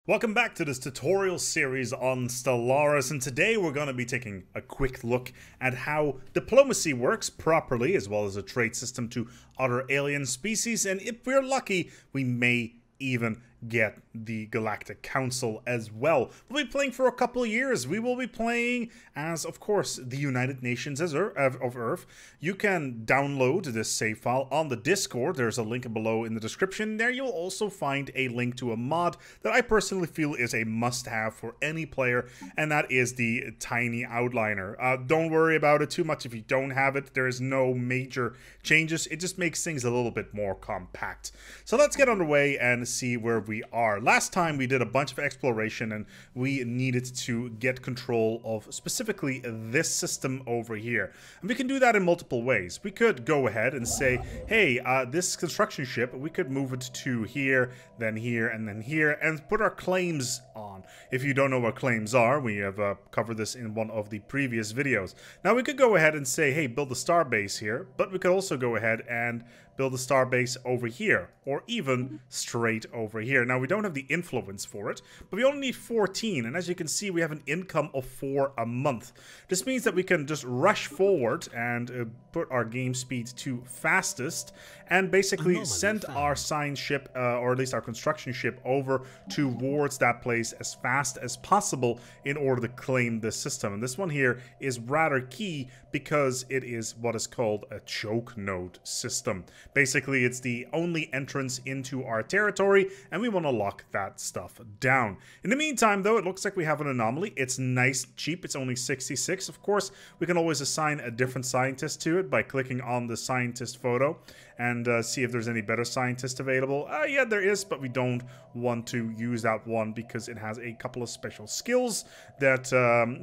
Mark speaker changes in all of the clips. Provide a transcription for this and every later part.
Speaker 1: Welcome back to this tutorial series on Stellaris, and today we're going to be taking a quick look at how diplomacy works properly, as well as a trade system to other alien species, and if we're lucky, we may even get the Galactic Council as well. We'll be playing for a couple of years. We will be playing as, of course, the United Nations of Earth. You can download this save file on the Discord. There's a link below in the description. There you'll also find a link to a mod that I personally feel is a must-have for any player, and that is the Tiny Outliner. Don't worry about it too much if you don't have it. There is no major changes. It just makes things a little bit more compact. So let's get underway and see where we are. Last time we did a bunch of exploration and we needed to get control of specifically this system over here. And we can do that in multiple ways. We could go ahead and say, hey, this construction ship, we could move it to here, then here, and then here, and put our claims on. If you don't know what claims are, we have covered this in one of the previous videos. Now we could go ahead and say, hey, build a star base here, but we could also go ahead and build a star base over here, or even straight over here. Now, we don't have the influence for it, but we only need 14, and as you can see, we have an income of 4 a month. This means that we can just rush forward and put our game speed to fastest, and basically send our science ship, or at least our construction ship, over towards that place as fast as possible in order to claim the system. And this one here is rather key because it is what is called a choke node system. Basically, it's the only entrance into our territory, and we want to lock that stuff down. In the meantime, though, it looks like we have an anomaly. It's nice, cheap. It's only 66. Of course, we can always assign a different scientist to it by clicking on the scientist photo and see if there's any better scientist available. Yeah, there is, but we don't want to use that one because it has a couple of special skills that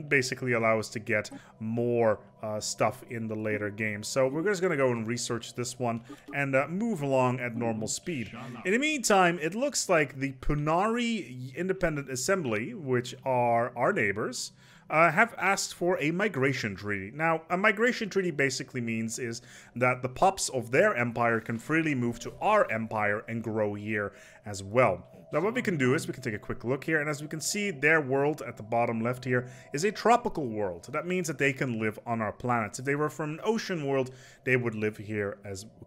Speaker 1: basically allow us to get more stuff in the later game. So we're just going to go and research this one and move along at normal speed. In the meantime, it looks like the Punari Independent Assembly, which are our neighbors, have asked for a migration treaty. Now, a migration treaty basically means is that the pups of their empire can freely move to our empire and grow here as well. Now, what we can do is we can take a quick look here, and as we can see, their world at the bottom left here is a tropical world. That means that they can live on our planets. If they were from an ocean world, they would live here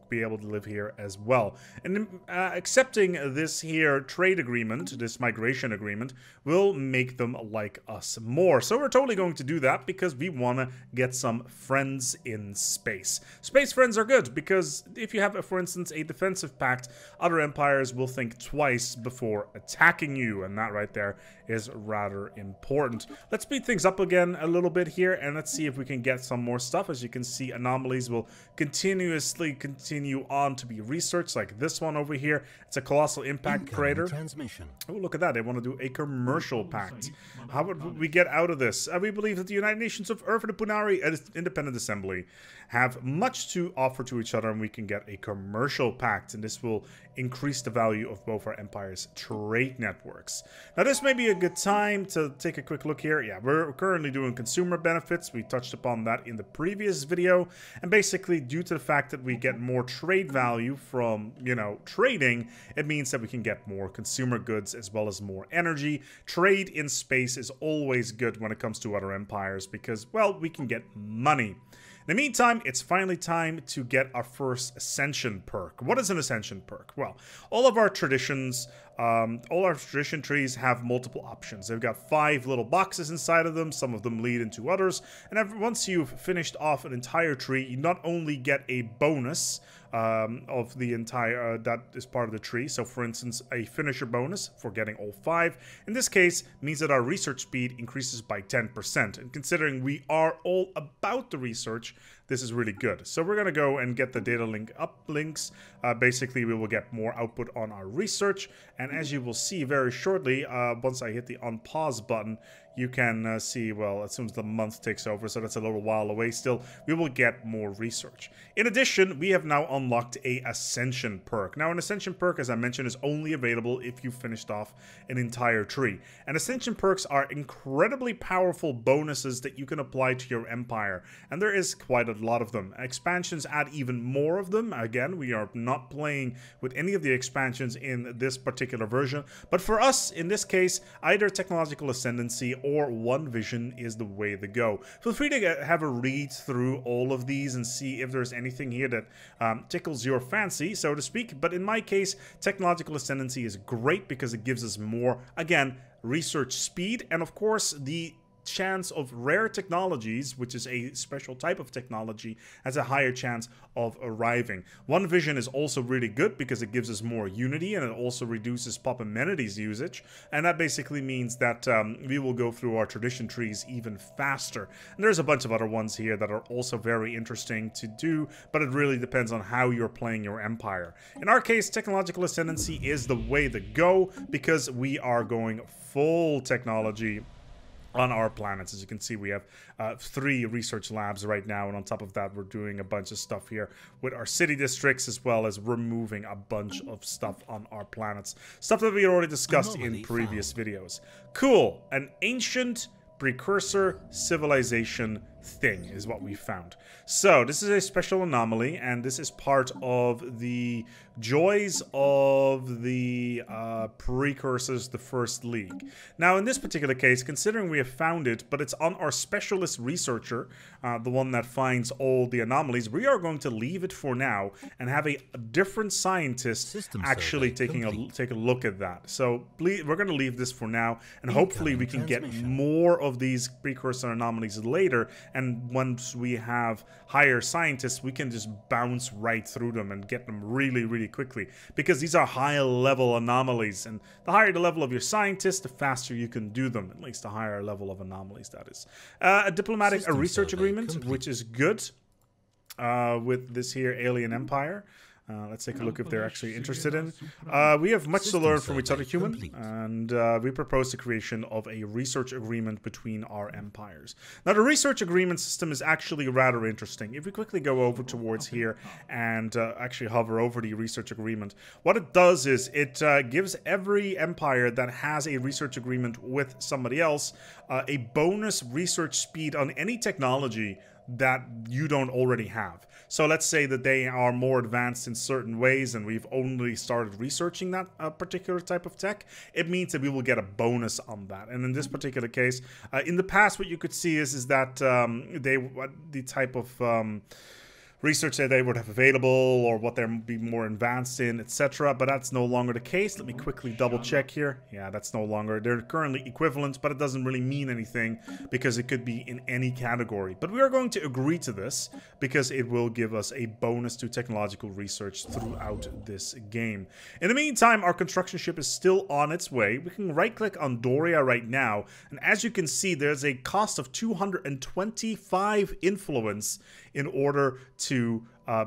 Speaker 1: be able to live here as well. And accepting this here trade agreement, this migration agreement, will make them like us more. So we're totally going to do that because we want to get some friends in space. Space friends are good because if you have, for instance, a defensive pact, other empires will think twice before attacking you, and that right there is rather important. Let's speed things up again a little bit here, and let's see if we can get some more stuff. As you can see, anomalies will continuously continue on to be researched, like this one over here. It's a colossal impact crater. Oh, look at that. They want to do a commercial pact. How would we get out of this? We believe that the United Nations of Earth and the Punari Independent Assembly have much to offer to each other, and we can get a commercial pact, and this will increase the value of both our empires' trade networks. Now, this may be a good time to take a quick look here. Yeah, we're currently doing consumer benefits. We touched upon that in the previous video, and basically due to the fact that we get more trade value from, you know, trading, it means that we can get more consumer goods as well as more energy. Trade in space is always good when it comes to other empires because, well, we can get money. In the meantime, it's finally time to get our first Ascension Perk. What is an Ascension Perk? Well, all of our traditions, all our tradition trees have multiple options. They've got 5 little boxes inside of them. Some of them lead into others. And once you've finished off an entire tree, you not only get a bonus of the entire, that is part of the tree. So for instance, a finisher bonus for getting all 5. In this case, means that our research speed increases by 10%. And considering we are all about the research, this is really good. So we're going to go and get the data link up links. Basically, we will get more output on our research. And as you will see very shortly, once I hit the unpause button, you can see, well, as soon as the month takes over, so that's a little while away still, we will get more research. In addition, we have now unlocked a Ascension Perk. Now, an Ascension Perk, as I mentioned, is only available if you finished off an entire tree. And Ascension Perks are incredibly powerful bonuses that you can apply to your empire, and there is quite a lot of them. Expansions add even more of them. Again, we are not playing with any of the expansions in this particular version, but for us, in this case, either Technological Ascendancy or One Vision is the way to go. Feel free to have a read through all of these and see if there's anything here that tickles your fancy, so to speak. But in my case, Technological Ascendancy is great because it gives us more, again, research speed, and of course the chance of rare technologies, which is a special type of technology, has a higher chance of arriving. One Vision is also really good because it gives us more unity, and it also reduces pop amenities usage, and that basically means that we will go through our tradition trees even faster. And there's a bunch of other ones here that are also very interesting to do, but it really depends on how you're playing your empire. In our case, Technological Ascendancy is the way to go because we are going full technology on our planets. As you can see, we have 3 research labs right now, and on top of that, we're doing a bunch of stuff here with our city districts, as well as removing a bunch of stuff on our planets. Stuff that we already discussed in previous videos. Cool. An ancient precursor civilization thing is what we found. So this is a special anomaly, and this is part of the joys of the precursors, the First League. Now in this particular case, considering we have found it, but it's on our specialist researcher, the one that finds all the anomalies, we are going to leave it for now and have a different scientist actually take a look at that. So we're going to leave this for now, and hopefully we can get more of these precursor anomalies later. And once we have higher scientists, we can just bounce right through them and get them really, really quickly. Because these are high level anomalies. And the higher the level of your scientists, the faster you can do them. At least a higher level of anomalies, that is. A research agreement, which is good with this here alien empire. Let's take a look if they're actually interested in. We have much to learn from each other human, and we propose the creation of a research agreement between our empires. Now, the research agreement system is actually rather interesting. If we quickly go over towards here and actually hover over the research agreement, what it does is it gives every empire that has a research agreement with somebody else a bonus research speed on any technology that you don't already have. So let's say that they are more advanced in certain ways and we've only started researching that particular type of tech. It means that we will get a bonus on that. And in this particular case, in the past, what you could see is that the type of research that they would have available or what they'll be more advanced in, etc. But that's no longer the case. Let me quickly double check here. Yeah, that's no longer. They're currently equivalent, but it doesn't really mean anything because it could be in any category. But we are going to agree to this because it will give us a bonus to technological research throughout this game. In the meantime, our construction ship is still on its way. We can right-click on Doria right now, and as you can see, there's a cost of 225 influence in order to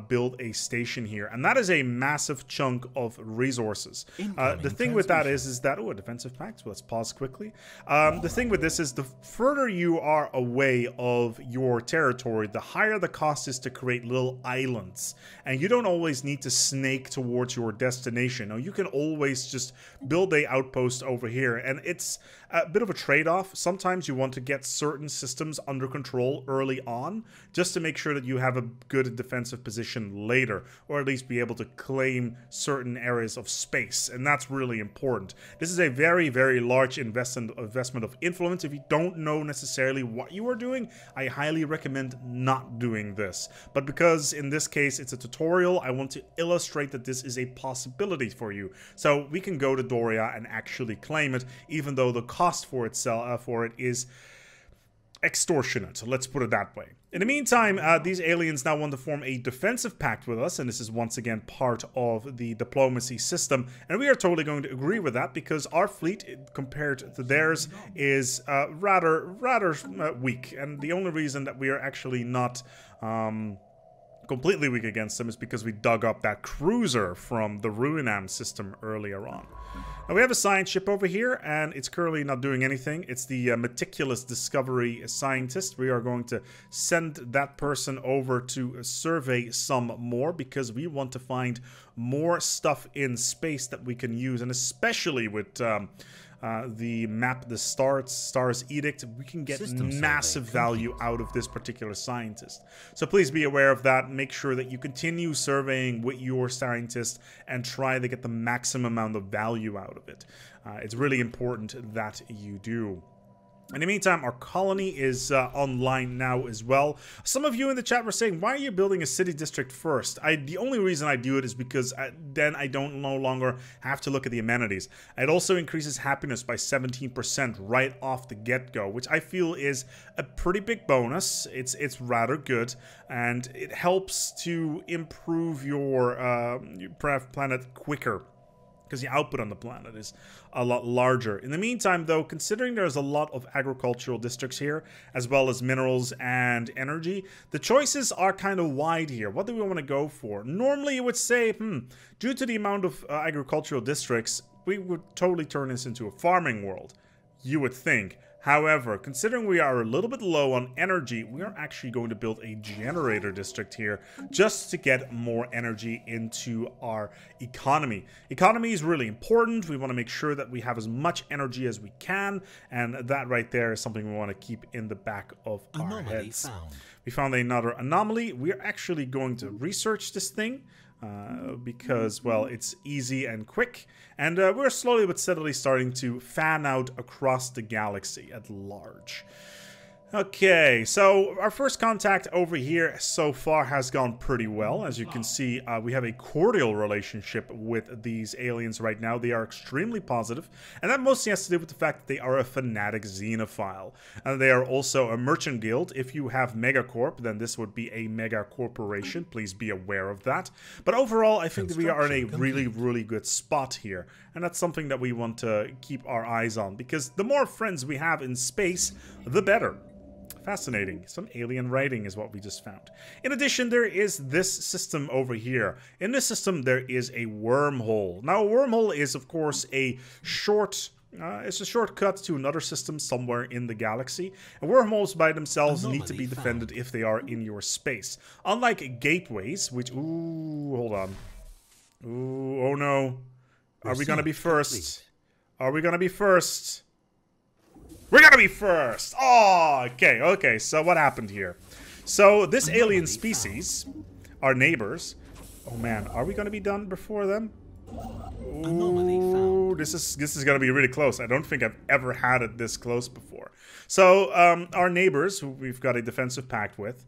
Speaker 1: build a station here, and that is a massive chunk of resources. The thing with that is that, oh, a defensive pact, so let's pause quickly. The thing with this is the further you are away of your territory, the higher the cost is to create little islands, and you don't always need to snake towards your destination. No, you can always just build a outpost over here, and it's a bit of a trade-off. Sometimes you want to get certain systems under control early on, just to make sure that you have a good defensive position later, or at least be able to claim certain areas of space, and that's really important. This is a very, very large investment of influence. If you don't know necessarily what you are doing, I highly recommend not doing this. But because in this case it's a tutorial, I want to illustrate that this is a possibility for you. So we can go to Doria and actually claim it, even though the cost for it is extortionate. Let's put it that way. In the meantime, these aliens now want to form a defensive pact with us, and this is once again part of the diplomacy system, and we are totally going to agree with that because our fleet, compared to theirs, is rather weak, and the only reason that we are actually not completely weak against them is because we dug up that cruiser from the Ruinam system earlier on. Now we have a science ship over here, and it's currently not doing anything. It's the meticulous discovery scientist. We are going to send that person over to survey some more, because we want to find more stuff in space that we can use, and especially with the map, the Stars Edict, we can get massive value out of this particular scientist. So please be aware of that. Make sure that you continue surveying with your scientist and try to get the maximum amount of value out of it. It's really important that you do. In the meantime, our colony is online now as well. Some of you in the chat were saying, why are you building a city district first? The only reason I do it is because then I don't no longer have to look at the amenities. It also increases happiness by 17% right off the get-go, which I feel is a pretty big bonus. It's rather good, and it helps to improve your planet quicker, because the output on the planet is a lot larger. In the meantime, though, considering there's a lot of agricultural districts here, as well as minerals and energy, the choices are kind of wide here. What do we want to go for? Normally, you would say, due to the amount of agricultural districts, we would totally turn this into a farming world, you would think. However, considering we are a little bit low on energy, we are actually going to build a generator district here just to get more energy into our economy. Economy is really important. We want to make sure that we have as much energy as we can, and that right there is something we want to keep in the back of our heads. We found another anomaly. We are actually going to research this thing. Because, well, it's easy and quick, and we're slowly but steadily starting to fan out across the galaxy at large. Okay, so our first contact over here so far has gone pretty well. As you can see, we have a cordial relationship with these aliens right now. They are extremely positive, and that mostly has to do with the fact that they are a fanatic xenophile. And they are also a merchant guild. If you have Megacorp, then this would be a mega corporation. Please be aware of that. But overall, I think that we are in a really, really good spot here. And that's something that we want to keep our eyes on, because the more friends we have in space, the better. Fascinating. Some alien writing is what we just found. In addition, there is this system over here. In this system, there is a wormhole. Now, a wormhole is, of course, a it's a shortcut to another system somewhere in the galaxy. And wormholes by themselves need to be defended if they are in your space. Unlike gateways, which... Ooh, hold on. Ooh, oh no. Are we gonna be first? Are we gonna be first? We're gonna be first! Oh, okay, so what happened here? So, this alien species, our neighbors... Oh man, are we gonna be done before them? Ooh, this is gonna be really close. I don't think I've ever had it this close before. So, our neighbors, who we've got a defensive pact with,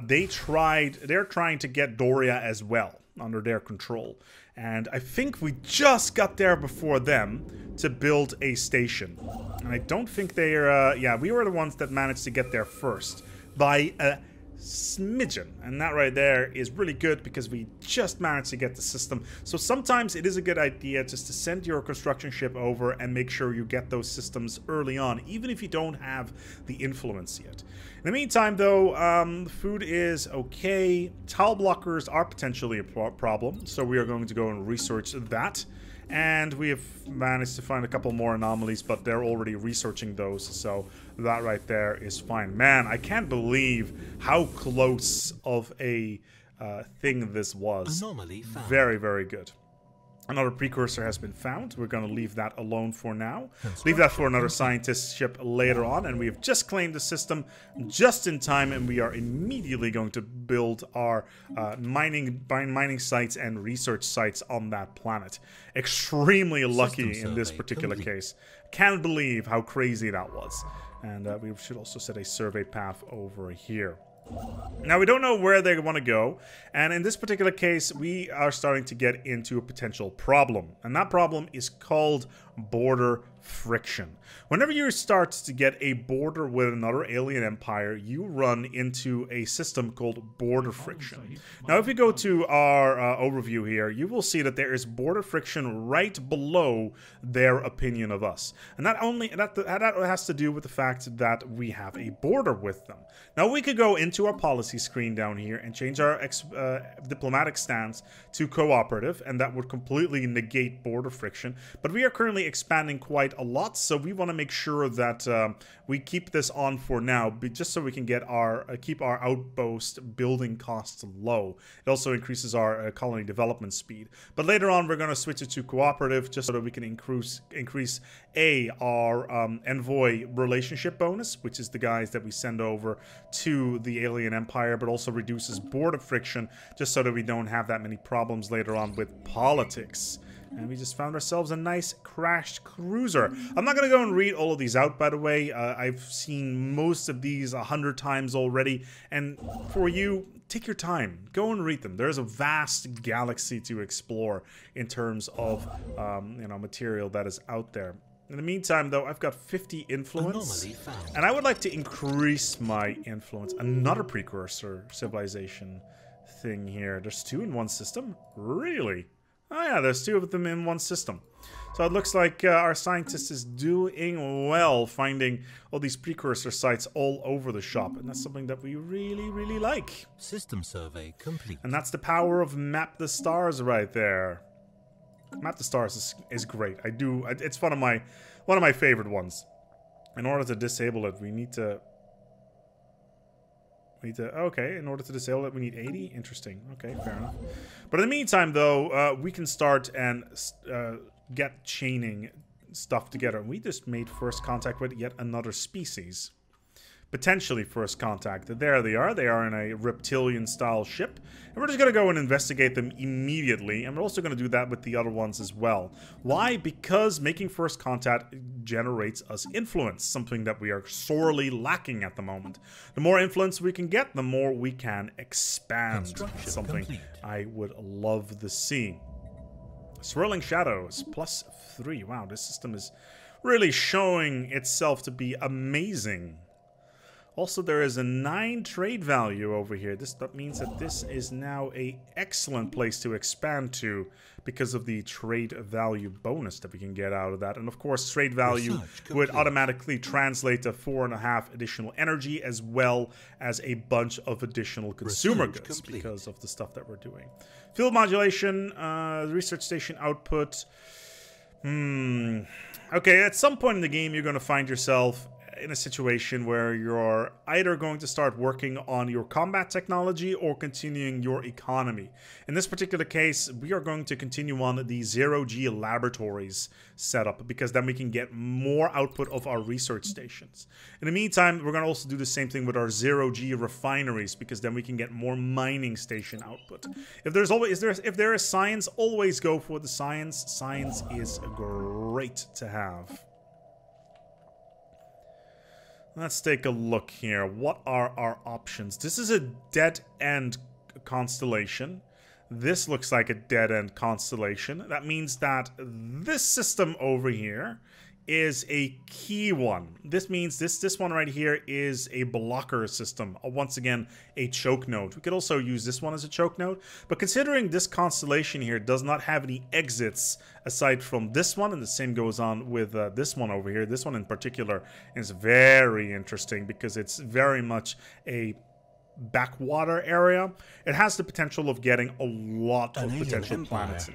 Speaker 1: they're trying to get Doria as well, under their control. And I think we just got there before them to build a station. And I don't think they're, yeah, we were the ones that managed to get there first by a smidgen. And that right there is really good because we just managed to get the system. So sometimes it is a good idea just to send your construction ship over and make sure you get those systems early on, even if you don't have the influence yet. In the meantime, though, food is okay. Tile blockers are potentially a problem, so we are going to go and research that. And we have managed to find a couple more anomalies, but they're already researching those, so that right there is fine. Man, I can't believe how close of a thing this was.
Speaker 2: Anomaly found.
Speaker 1: Very, very good. Another precursor has been found. We're going to leave that alone for now. Leave that for another scientist ship later on. And we have just claimed the system just in time. And we are immediately going to build our mining sites and research sites on that planet. Extremely lucky in this particular case. Can't believe how crazy that was. And we should also set a survey path over here. Now, we don't know where they want to go, and in this particular case, we are starting to get into a potential problem, and that problem is called border friction. Whenever you start to get a border with another alien empire, you run into a system called border friction. Now, if we go to our overview here, you will see that there is border friction right below their opinion of us. And that has to do with the fact that we have a border with them. Now, we could go into our policy screen down here and change our diplomatic stance to cooperative, and that would completely negate border friction. But we are currently expanding quite a lot, so we want to make sure that we keep this on for now, just so we can get our keep our outpost building costs low. It also increases our colony development speed. But later on, we're going to switch it to cooperative, just so that we can increase our envoy relationship bonus, which is the guys that we send over to the alien empire, but also reduces border friction, just so that we don't have that many problems later on with politics. And we just found ourselves a nice crashed cruiser. I'm not going to go and read all of these out, by the way. I've seen most of these 100 times already. And for you, take your time. Go and read them. There's a vast galaxy to explore in terms of, material that is out there. In the meantime, though, I've got 50 influence. And I would like to increase my influence. Another precursor civilization thing here. There's 2 in one system? Really? Oh yeah, there's 2 of them in one system. So it looks like our scientist is doing well finding all these precursor sites all over the shop. And that's something that we really, really like.
Speaker 2: System survey complete.
Speaker 1: And that's the power of Map the Stars right there. Map the Stars is great. It's one of my favorite ones. In order to disable it, we need to... Okay, in order to disable it, we need 80? Interesting. Okay, fair enough. But in the meantime, though, we can start and get chaining stuff together. We just made first contact with yet another species. Potentially first contact. There they are. They are in a reptilian-style ship. And we're just going to go and investigate them immediately. And we're also going to do that with the other ones as well. Why? Because making first contact generates us influence. Something that we are sorely lacking at the moment. The more influence we can get, the more we can expand. Something complete. I would love to see. Swirling Shadows. +3. Wow, this system is really showing itself to be amazing. Also, there is a 9 trade value over here. That means that this is now an excellent place to expand to because of the trade value bonus that we can get out of that. And of course, trade value would automatically translate to 4.5 additional energy, as well as a bunch of additional consumer goods because of the stuff that we're doing. Field modulation, research station output. Okay, at some point in the game, you're going to find yourself in a situation where you're either going to start working on your combat technology or continuing your economy. In this particular case, we are going to continue on the 0G laboratories setup, because then we can get more output of our research stations. In the meantime, we're going to also do the same thing with our 0G refineries, because then we can get more mining station output. If there is science, always go for the science. Science is great to have. Let's take a look here. What are our options? This is a dead-end constellation. This looks like a dead-end constellation. That means that this system over here is a key one. This means this one right here is a blocker system. Once again, a choke node. We could also use this one as a choke node. But considering this constellation here does not have any exits aside from this one, and the same goes on with this one over here. This one in particular is very interesting because it's very much a backwater area. It has the potential of getting a lot of potential planets in.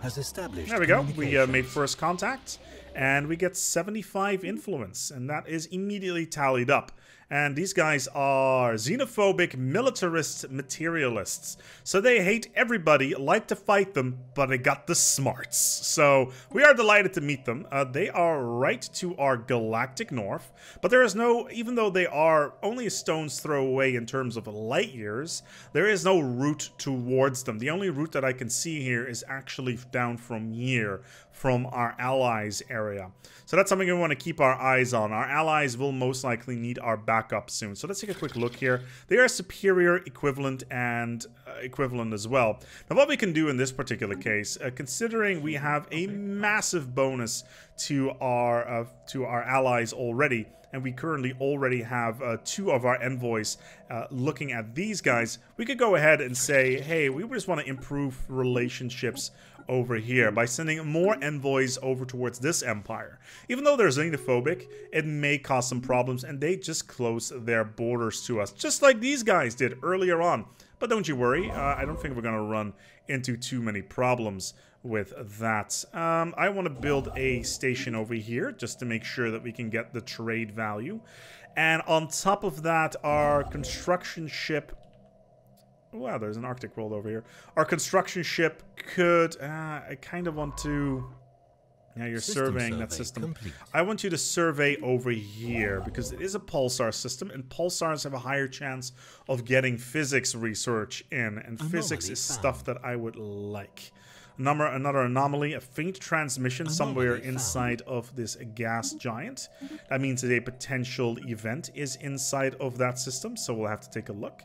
Speaker 1: There we go. We made first contact, and we get 75 influence, and that is immediately tallied up. And these guys are xenophobic, militarist materialists. So they hate everybody, like to fight them, but they got the smarts. So we are delighted to meet them. They are right to our galactic north, but there is no, even though they are only a stone's throw away in terms of light years, there is no route towards them. The only route that I can see here is actually down from here, from our allies area. area. So that's something we want to keep our eyes on. Our allies will most likely need our backup soon. So let's take a quick look here. They are superior, equivalent, and equivalent as well. Now what we can do in this particular case, considering we have a massive bonus to our allies already, and we currently already have 2 of our envoys looking at these guys, we could go ahead and say, hey, we just want to improve relationships over here by sending more envoys over towards this empire. Even though they're xenophobic, it may cause some problems, and they just close their borders to us, just like these guys did earlier on. But don't you worry, I don't think we're going to run into too many problems with that. I want to build a station over here just to make sure that we can get the trade value. And on top of that, our construction ship... Wow, there's an Arctic world over here. Our construction ship could... I kind of want to... Yeah, you're surveying that system. Complete. I want you to survey over here because it is a pulsar system, and pulsars have a higher chance of getting physics research in, and physics is stuff that I would like. Another anomaly, a faint transmission somewhere inside of this gas giant. That means that a potential event is inside of that system, so we'll have to take a look.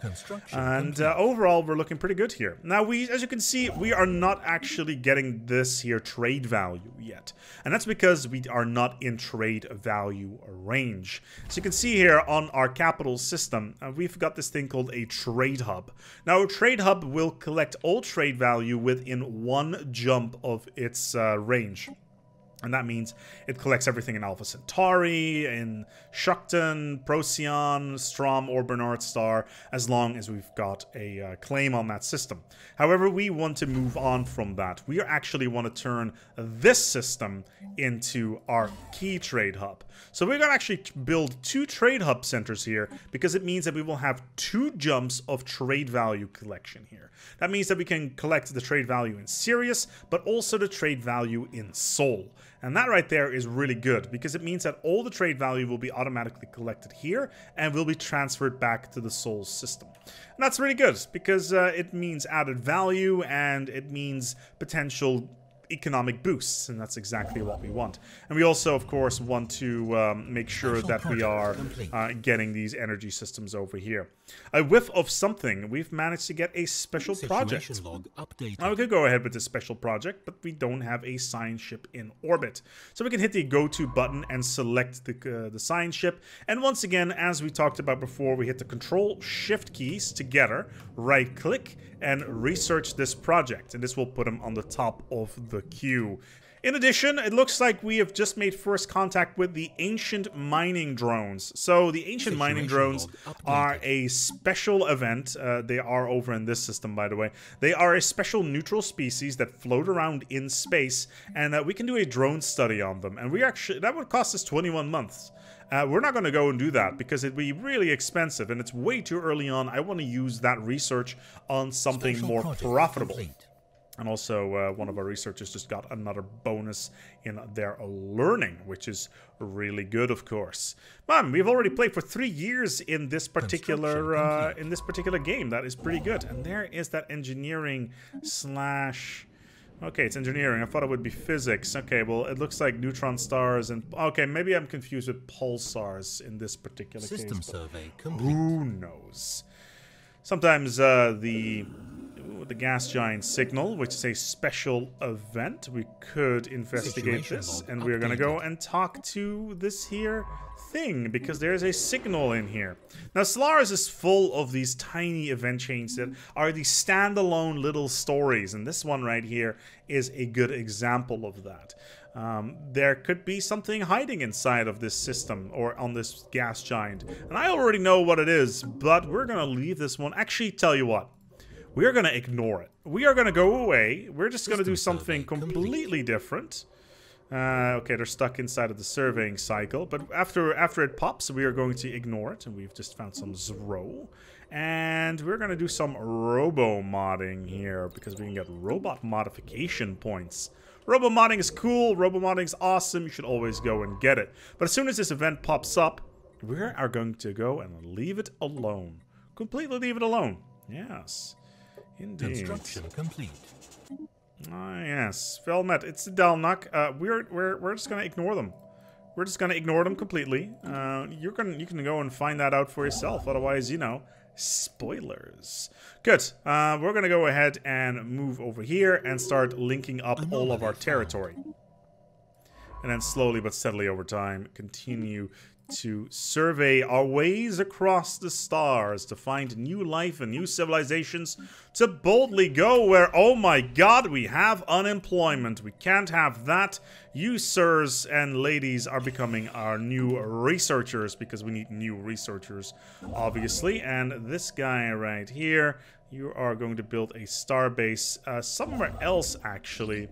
Speaker 1: And overall, we're looking pretty good here. Now, as you can see, we are not actually getting this here trade value yet. And that's because we are not in trade value range. So you can see here on our capital system, we've got this thing called a trade hub. Now, a trade hub will collect all trade value within 1 jump of its range. And that means it collects everything in Alpha Centauri, in Shukton, Procyon, Strom, or Bernard Star, as long as we've got a claim on that system. However, we want to move on from that. We actually want to turn this system into our key trade hub. So we're going to actually build 2 trade hub centers here, because it means that we will have 2 jumps of trade value collection here. That means that we can collect the trade value in Sirius, but also the trade value in Sol. And that right there is really good, because it means that all the trade value will be automatically collected here and will be transferred back to the Sol system. And that's really good, because it means added value and it means potential economic boosts, and that's exactly what we want. And we also, of course, want to make sure that we are getting these energy systems over here. A whiff of something. We've managed to get a special project. Now, we could go ahead with this special project, but we don't have a science ship in orbit. So we can hit the go to button and select the science ship. And once again, as we talked about before, we hit the Control Shift keys together, right click, and research this project. And this will put them on the top of the queue. In addition, it looks like we have just made first contact with the Ancient Mining Drones. So the Ancient Mining Drones are a special event. They are over in this system, by the way. They are a special neutral species that float around in space, and we can do a drone study on them. And that would cost us 21 months. We're not going to go and do that because it'd be really expensive, and it's way too early on. I want to use that research on something more profitable. And also, one of our researchers just got another bonus in their learning, which is really good, of course. Man, we've already played for 3 years in this particular game. That is pretty good. And there is that engineering slash... Okay, it's engineering. I thought it would be physics. Okay, well, it looks like neutron stars and... Okay, maybe I'm confused with pulsars in this particular case. System survey complete. Who knows? Sometimes the gas giant signal, which is a special event, we could investigate this, and we're gonna go and talk to this here thing, because there's a signal in here. Now, Stellaris is full of these tiny event chains that are these standalone little stories, and this one right here is a good example of that. There could be something hiding inside of this system or on this gas giant, and I already know what it is, but we're gonna leave this one. Actually, tell you what, we're gonna ignore it. We are gonna go away. We're just gonna do something completely different. Okay, they're stuck inside of the surveying cycle, but after it pops, we are going to ignore it, and we've just found some Zro. And we're going to do some robo-modding here, because we can get robot modification points. Robo-modding is cool, robo-modding is awesome, you should always go and get it. But as soon as this event pops up, we are going to go and leave it alone. Completely leave it alone. Yes, indeed.
Speaker 2: Construction complete.
Speaker 1: Ah, yes. Velmet, it's the Dalnuk. We're just gonna ignore them. We're just gonna ignore them completely. You can go and find that out for yourself. Otherwise, you know, spoilers. Good. We're gonna go ahead and move over here and start linking up all of our territory. And then slowly but steadily over time, continue to survey our ways across the stars to find new life and new civilizations to boldly go where, oh my god, we have unemployment. We can't have that. You sirs and ladies are becoming our new researchers because we need new researchers, obviously. And this guy right here, you are going to build a starbase somewhere else, actually.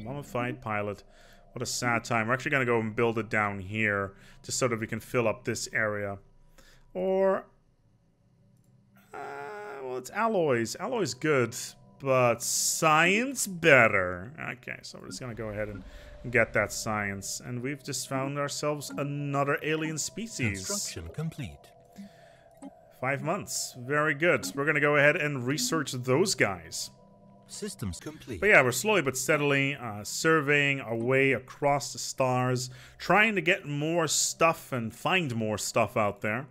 Speaker 1: Mummified pilot. What a sad time. We're actually going to go and build it down here, just so that we can fill up this area. Or, well, it's alloys. Alloys good, but science better. Okay, so we're just going to go ahead and get that science. And we've just found ourselves another alien species.
Speaker 2: Construction complete.
Speaker 1: 5 months. Very good. We're going to go ahead and research those guys.
Speaker 2: Systems complete.
Speaker 1: But yeah, we're slowly but steadily surveying our way across the stars, trying to get more stuff and find more stuff out there.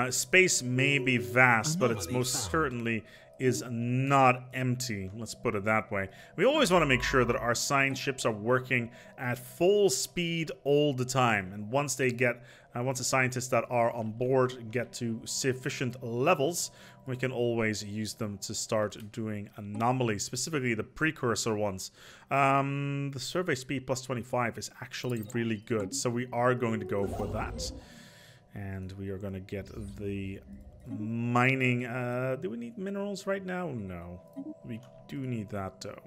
Speaker 1: Space may be vast, but it's most certainly is not empty. Let's put it that way. We always want to make sure that our science ships are working at full speed all the time. And once they get, once the scientists that are on board get to sufficient levels, we can always use them to start doing anomalies, specifically the precursor ones. The survey speed plus 25 is actually really good, so we are going to go for that. And we are going to get the mining. Do we need minerals right now? No. We do need that, though.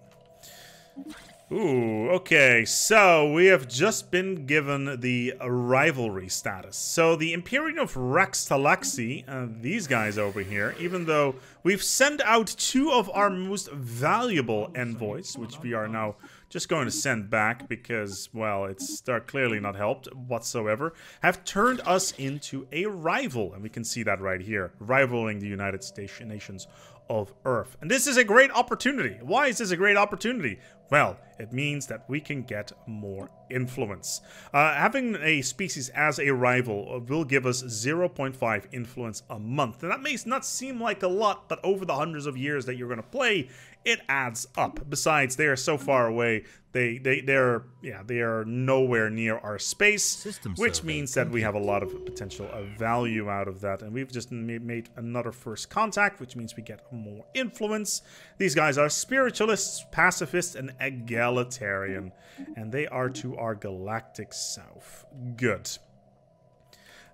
Speaker 1: Ooh, okay, so we have just been given the rivalry status. So the Imperium of Rex Talaxi, these guys over here, even though we've sent out 2 of our most valuable envoys, which we are now just going to send back because, well, they're clearly not helped whatsoever, have turned us into a rival. And we can see that right here, rivaling the United Nations of Earth. And this is a great opportunity. Why is this a great opportunity? Well, it means that we can get more influence. Having a species as a rival will give us 0.5 influence a month. And that may not seem like a lot, but over the hundreds of years that you're going to play, it adds up. Besides, they are so far away, they are nowhere near our space, which means that we have a lot of potential value out of that. And we've just made another first contact, which means we get more influence. These guys are spiritualists, pacifists, and egalitarian, and they are to our galactic south. Good.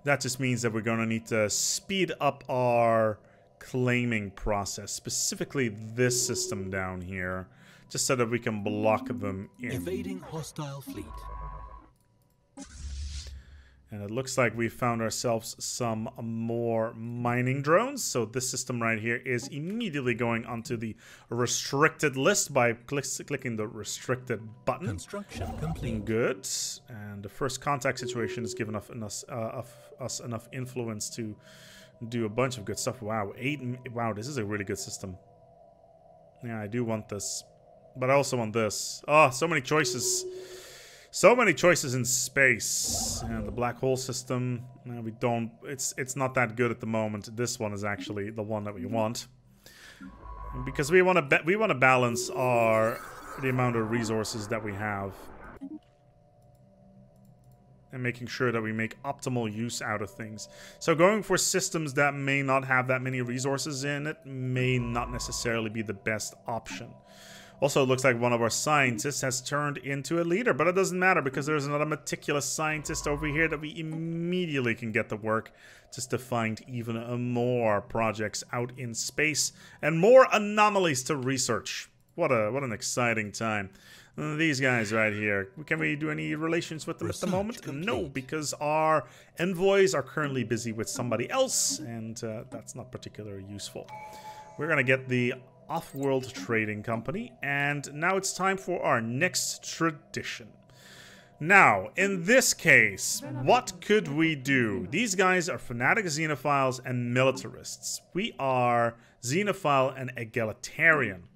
Speaker 1: That just means that we're going to need to speed up our claiming process, specifically this system down here, just so that we can block them in.
Speaker 2: Evading hostile fleet.
Speaker 1: And it looks like we found ourselves some more mining drones. So this system right here is immediately going onto the restricted list by clicking the restricted button.
Speaker 2: Construction complete.
Speaker 1: Good. And the first contact situation has given us enough influence to do a bunch of good stuff. Wow, wow, this is a really good system. Yeah, I do want this, but I also want this. Oh, so many choices. So many choices in space. And the black hole system, we don't. It's not that good at the moment. This one is actually the one that we want, because we want to balance the amount of resources that we have, and making sure that we make optimal use out of things. So going for systems that may not have that many resources in it may not necessarily be the best option. Also, it looks like one of our scientists has turned into a leader, but it doesn't matter because there's another meticulous scientist over here that we immediately can get to work just to find even more projects out in space and more anomalies to research. What an exciting time. These guys right here, can we do any relations with them at the moment? No, because our envoys are currently busy with somebody else, and that's not particularly useful. We're going to get the Off-World Trading Company, and now it's time for our next tradition. Now, in this case, what could we do? These guys are fanatic xenophiles and militarists. We are xenophile and egalitarian.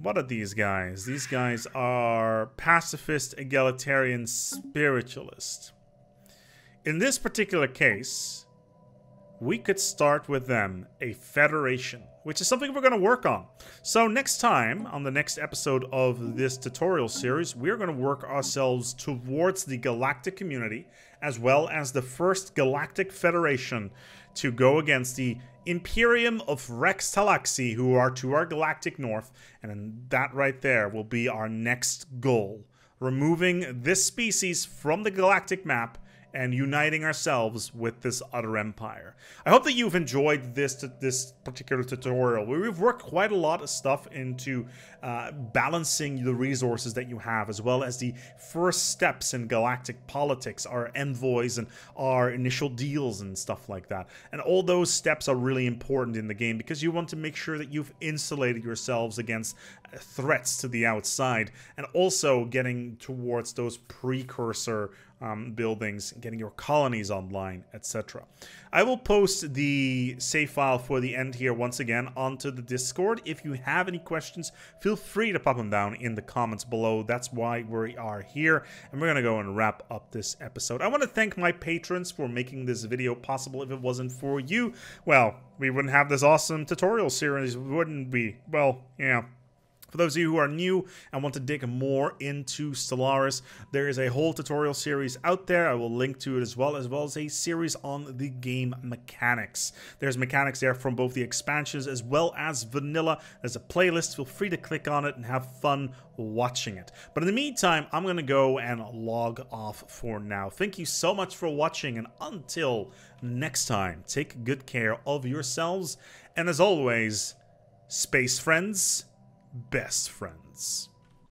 Speaker 1: What are these guys? These guys are pacifist, egalitarian, spiritualist. In this particular case, we could start with them a federation, which is something we're going to work on. So next time, on the next episode of this tutorial series, we're going to work ourselves towards the galactic community, as well as the first galactic federation to go against the Imperium of Rex Talaxi, who are to our galactic north, and that right there will be our next goal. Removing this species from the galactic map and uniting ourselves with this other empire. I hope that you've enjoyed this particular tutorial, where we've worked quite a lot of stuff into balancing the resources that you have, as well as the first steps in galactic politics, our envoys and our initial deals and stuff like that. And all those steps are really important in the game because you want to make sure that you've insulated yourselves against threats to the outside, and also getting towards those precursor buildings, getting your colonies online, etc. I will post the save file for the end here once again onto the Discord. If you have any questions, feel free to pop them down in the comments below. That's why we are here, and we're gonna go and wrap up this episode. I want to thank my patrons for making this video possible. If it wasn't for you, well, we wouldn't have this awesome tutorial series, wouldn't we? Well, yeah. For those of you who are new and want to dig more into Stellaris, there is a whole tutorial series out there. I will link to it as well as a series on the game mechanics. There's mechanics there from both the expansions as well as vanilla. There's a playlist. Feel free to click on it and have fun watching it. But in the meantime, I'm going to go and log off for now. Thank you so much for watching, and until next time, take good care of yourselves. And as always, space friends, best friends.